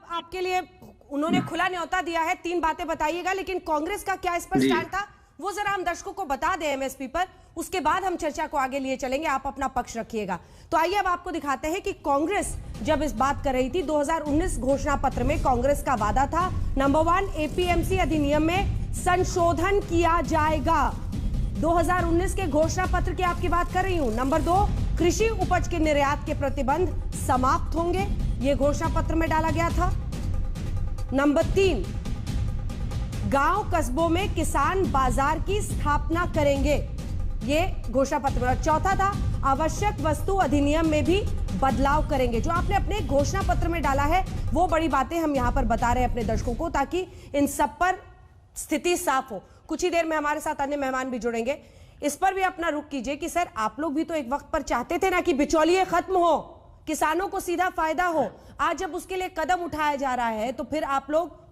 आपके लिए उन्होंने खुला न्योता दिया है, 3 बातें बताइएगा, लेकिन कांग्रेस का क्या इस पर स्टैंड था वो जरा हम दर्शकों को बता दें एमएसपी पर, उसके बाद हम चर्चा को आगे लिए चलेंगे, आप अपना पक्ष रखिएगा। तो आइए अब आपको दिखाते हैं कि कांग्रेस जब इस बात कर रही थी 2019 घोषणा पत्र में कांग्रेस का वादा था, नंबर 1 एपीएमसी अधिनियम में संशोधन किया जाएगा। 2019 के घोषणा पत्र की आपकी बात कर रही हूं। नंबर 2 कृषि उपज के निर्यात के प्रतिबंध समाप्त होंगे, यह घोषणा पत्र में डाला गया था। नंबर 3 गांव कस्बों में किसान बाजार की स्थापना करेंगे, यह घोषणा पत्र में। चौथा था आवश्यक वस्तु अधिनियम में भी बदलाव करेंगे। जो आपने अपने घोषणा पत्र में डाला है वो बड़ी बातें हम यहां पर बता रहे हैं अपने दर्शकों को, ताकि इन सब पर स्थिति साफ हो। कुछ ही देर में हमारे साथ अन्य मेहमान भी जुड़ेंगे, इस पर भी अपना रुख कीजिए कि सर आप लोग भी तो एक वक्त पर चाहते थे ना कि बिचौलिए खत्म हो, किसानों को सीधा फायदा हो। आज जब उसके लिए कदम उठाया जा रहा है तो फिर आप लोग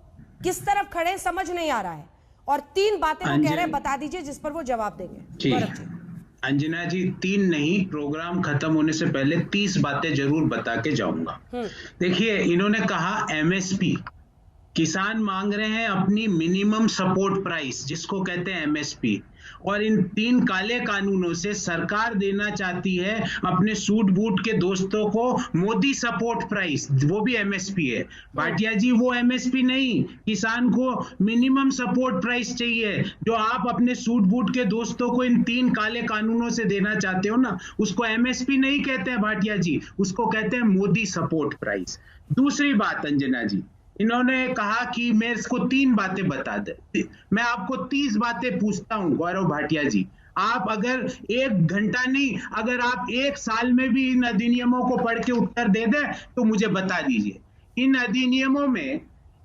किस तरफ खड़े समझ नहीं आ रहा है। और 3 बातें वो कह रहे हैं, बता दीजिए जिस पर वो जवाब देंगे। अंजना जी 3 नहीं, प्रोग्राम खत्म होने से पहले 30 बातें जरूर बता के जाऊंगा। देखिए, इन्होंने कहा एमएसपी, किसान मांग रहे हैं अपनी मिनिमम सपोर्ट प्राइस जिसको कहते हैं एमएसपी, और इन 3 काले कानूनों से सरकार देना चाहती है अपने सूट बूट के दोस्तों को मोदी सपोर्ट प्राइस, वो भी एमएसपी है। भाटिया जी वो एमएसपी नहीं, किसान को मिनिमम सपोर्ट प्राइस चाहिए जो आप अपने सूट बूट के दोस्तों को इन 3 काले कानूनों से देना चाहते हो ना, उसको एमएसपी नहीं कहते हैं भाटिया जी, उसको कहते हैं मोदी सपोर्ट प्राइस। दूसरी बात अंजना जी, इन्होंने कहा कि मैं इसको 3 बातें बता दे, मैं आपको 30 बातें पूछता हूं गौरव भाटिया जी, आप अगर 1 घंटा नहीं, अगर आप 1 साल में भी इन अधिनियमों को पढ़ के उत्तर दे दें तो मुझे बता दीजिए इन अधिनियमों में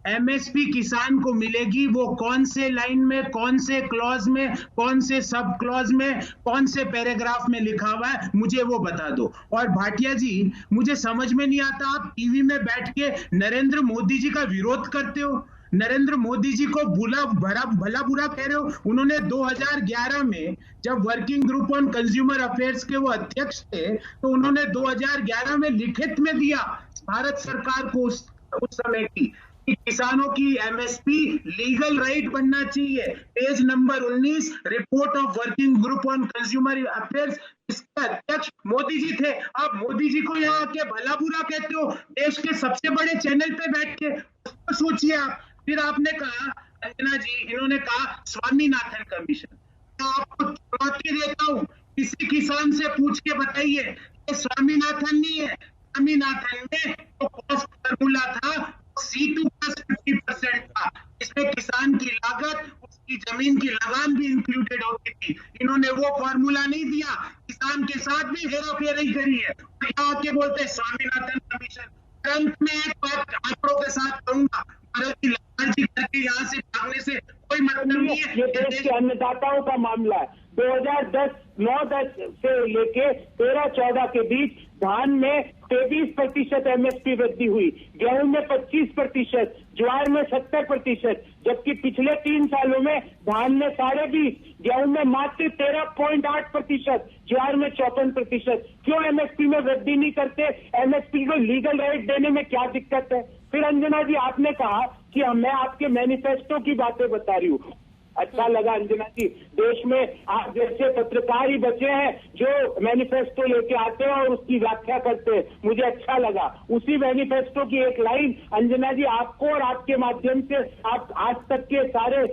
एमएसपी किसान को मिलेगी वो कौन से लाइन में, कौन से क्लॉज में, कौन से सब क्लॉज में, कौन से पैराग्राफ में लिखा हुआ है, मुझे वो बता दो। और भाटिया जी मुझे समझ में नहीं आता, आप टीवी में बैठ के नरेंद्र मोदी जी का विरोध करते हो, नरेंद्र मोदी जी को भला बुरा कह रहे हो। उन्होंने 2011 में जब working group on consumer affairs के वो अध्यक्ष थे तो उन्होंने 2011 में लिखित में दिया भारत सरकार को उस समय की किसानों की एमएसपी लीगल राइट बनना चाहिए। Page number 19 report of working group on consumer affairs, इसके अध्यक्ष मोदी जी थे। आप मोदी जी को यहाँ के भला बुरा कहते हो देश के सबसे बड़े चैनल पे बैठ के, उसको सोचिए आप। फिर आपने कहा अंजना जी, इन्होंने कहा स्वामीनाथन कमीशन, मैं आपको चुनौती देता हूँ, किसी किसान से पूछ के बताइए, स्वामीनाथन नहीं है, स्वामीनाथन में तो कॉस्ट फार्मूला था C2 प्लस 50% था, इसमें किसान की लागत, उसकी जमीन की लगान भी इंक्लूडेड होती थी। इन्होंने वो फार्मूला नहीं दिया, किसान के साथ भी हेराफेरी करी है, यहाँ आके बोलते हैं स्वामीनाथन कमीशन। अंत में एक बात आंकड़ों के साथ कहूंगा, भारत की लालची करके यहाँ से भागने से कोई मतलब नहीं है। ये देश के अन्नदाताओं का मामला है। 2009-10 से लेके 13-14 के बीच धान में 23% एमएसपी वृद्धि हुई, गेहूं में 25%, ज्वार में 70%, जबकि पिछले 3 सालों में धान में 20.5%, गेहूं में मात्र 13.8%, ज्वार में 54%। क्यों एमएसपी में वृद्धि नहीं करते? एमएसपी को लीगल राइट देने में क्या दिक्कत है? फिर अंजना जी आपने कहा कि मैं आपके मैनिफेस्टो की बातें बता रही हूँ। अच्छा लगा अंजना जी, देश में आप जैसे पत्रकार ही बचे हैं जो मैनिफेस्टो लेके आते हैं और उसकी व्याख्या करते हैं, मुझे अच्छा लगा। उसी मैनिफेस्टो की एक लाइन अंजना जी आपको और आपके माध्यम से आप आज तक के सारे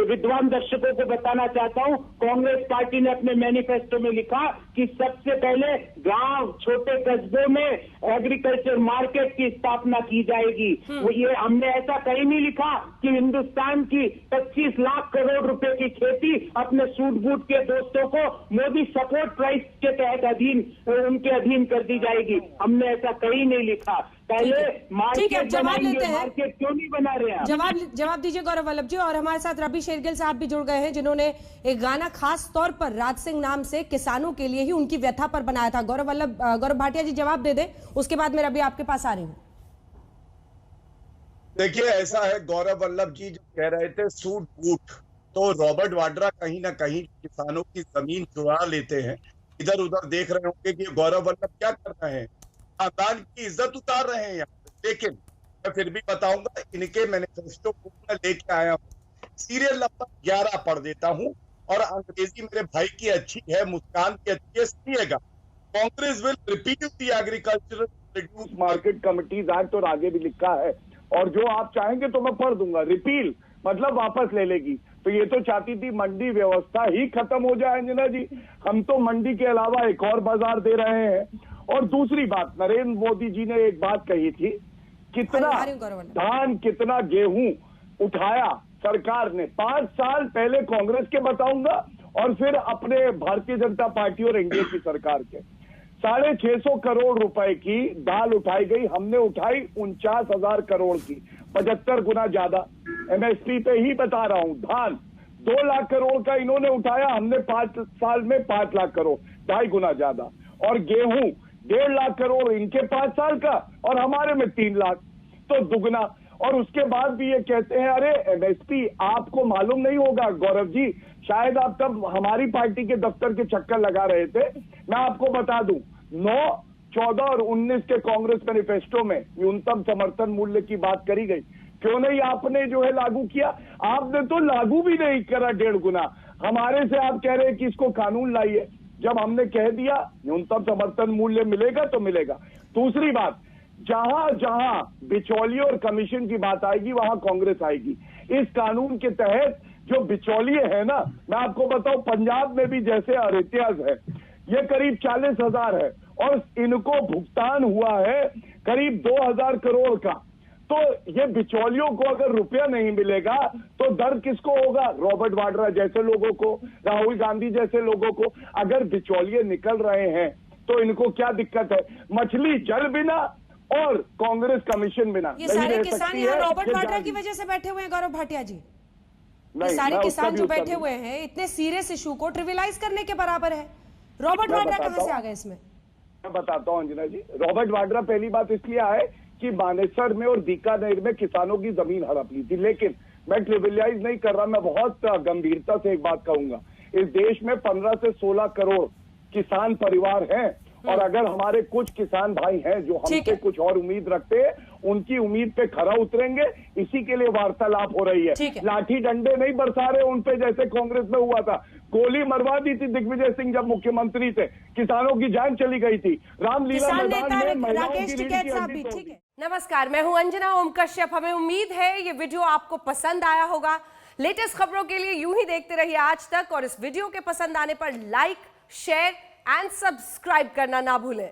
विद्वान दर्शकों को बताना चाहता हूं। कांग्रेस पार्टी ने अपने मैनिफेस्टो में लिखा कि सबसे पहले गांव, छोटे कस्बों में एग्रीकल्चर मार्केट की स्थापना की जाएगी। वो ये हमने ऐसा कहीं नहीं लिखा कि हिंदुस्तान की 25 लाख करोड़ रुपए की खेती अपने सूट बूट के दोस्तों को मोदी सपोर्ट प्राइस के तहत उनके अधीन कर दी जाएगी। हमने ऐसा कहीं नहीं लिखा। पहले मार्केट बनाएंगे, मार्केट क्यों नहीं बना रहे हैं? जवाब दीजिए गौरव वल्लभ जी। और हमारे साथ रवि शेरगिल साहब भी जुड़ गए हैं जिन्होंने एक गाना खास तौर पर राज सिंह नाम से किसानों के लिए ही उनकी व्यथा पर बनाया था। गौरव भाटिया जी जवाब दे दे, उसके बाद मैं रवि आपके पास आ रही हूँ। देखिए ऐसा है, गौरव वल्लभ जी जो कह रहे थे सूट बूट, तो रॉबर्ट वाड्रा कहीं ना कहीं किसानों की जमीन चुरा लेते हैं। इधर उधर देख रहे होंगे कि गौरव वल्लभ क्या कर रहे हैं, खानदान की इज्जत उतार रहे हैं यहाँ पे। लेकिन मैं फिर भी बताऊंगा। इनके मैनिफेस्टो को मैं लेके आया हूँ, सीरियल नंबर 11 पढ़ देता हूँ, और अंग्रेजी मेरे भाई की अच्छी है, मुस्कान की अच्छी है, सुनिएगा। Congress will repeal the agricultural produce market committees act, और आगे भी लिखा है, और जो आप चाहेंगे तो मैं पढ़ दूंगा। रिपील मतलब वापस ले लेगी, तो ये तो चाहती थी मंडी व्यवस्था ही खत्म हो जाए अंजना जी। हम तो मंडी के अलावा एक और बाजार दे रहे हैं। और दूसरी बात, नरेंद्र मोदी जी ने एक बात कही थी, कितना धान कितना गेहूं उठाया सरकार ने 5 साल पहले कांग्रेस के बताऊंगा, और फिर अपने भारतीय जनता पार्टी और एनडीए की सरकार के 650 करोड़ रुपए की दाल उठाई गई, हमने उठाई 49,000 करोड़ की, 75 गुना ज्यादा। एमएसपी पे ही बता रहा हूं। धान 2 लाख करोड़ का इन्होंने उठाया, हमने 5 साल में 5 लाख करोड़, 2.5 गुना ज्यादा। और गेहूं 1.5 लाख करोड़ इनके 5 साल का, और हमारे में 3 लाख, तो दुगना। और उसके बाद भी ये कहते हैं, अरे एमएसपी आपको मालूम नहीं होगा गौरव जी, शायद आप तब हमारी पार्टी के दफ्तर के चक्कर लगा रहे थे। मैं आपको बता दूं, 9, 14 और 19 के कांग्रेस मैनिफेस्टो में न्यूनतम समर्थन मूल्य की बात करी गई। क्यों नहीं आपने जो है लागू किया? आपने तो लागू भी नहीं करा 1.5 गुना। हमारे से आप कह रहे हैं कि इसको कानून लाइए, जब हमने कह दिया न्यूनतम समर्थन मूल्य मिलेगा तो मिलेगा। दूसरी बात, जहां जहां बिचौलिए और कमीशन की बात आएगी वहां कांग्रेस आएगी। इस कानून के तहत जो बिचौलिए है ना, मैं आपको बताऊं, पंजाब में भी जैसे अरेतियाज है, ये करीब 40,000 है, और इनको भुगतान हुआ है करीब 2,000 करोड़ का। तो ये बिचौलियों को अगर रुपया नहीं मिलेगा तो दर्द किसको होगा? रॉबर्ट वाड्रा जैसे लोगों को, राहुल गांधी जैसे लोगों को। अगर बिचौलिए निकल रहे हैं तो इनको क्या दिक्कत है? मछली जल बिना और कांग्रेस कमीशन बिना ये सारे किसान यहाँ रॉबर्ट वाड्रा की वजह से बैठे हुए हैं गौरव भाटिया जी। ये सारे किसान जो बैठे हुए हैं इतने सीरियस इशू को ट्रिविलाइज करने के बराबर है। रॉबर्ट वाड्रा कहां से आ गए इसमें? मैं बताता हूं अंजना जी। रॉबर्ट वाड्रा पहली बात इसलिए आए कि बानेसर में और बीकानेर में किसानों की जमीन हड़प ली थी। लेकिन मैं ट्रिविलाइज नहीं कर रहा, मैं बहुत गंभीरता से एक बात कहूंगा। इस देश में 15 से 16 करोड़ किसान परिवार हैं, और अगर हमारे कुछ किसान भाई हैं जो हमसे कुछ और उम्मीद रखते हैं, उनकी उम्मीद पे खरा उतरेंगे। इसी के लिए वार्तालाप हो रही है। लाठी डंडे नहीं बरसा रहे उन पे जैसे कांग्रेस में हुआ था। गोली मरवा दी थी दिग्विजय सिंह जब मुख्यमंत्री थे, किसानों की जान चली गई थी। रामलीला मैदान में राकेश टिकैत साहब भी ठीक है। नमस्कार, मैं हूं अंजना ओम कश्यप। हमें उम्मीद है ये वीडियो आपको पसंद आया होगा। लेटेस्ट खबरों के लिए यूं ही देखते रहिए आज तक, और इस वीडियो के पसंद आने पर लाइक, शेयर एंड सब्सक्राइब करना ना भूलें।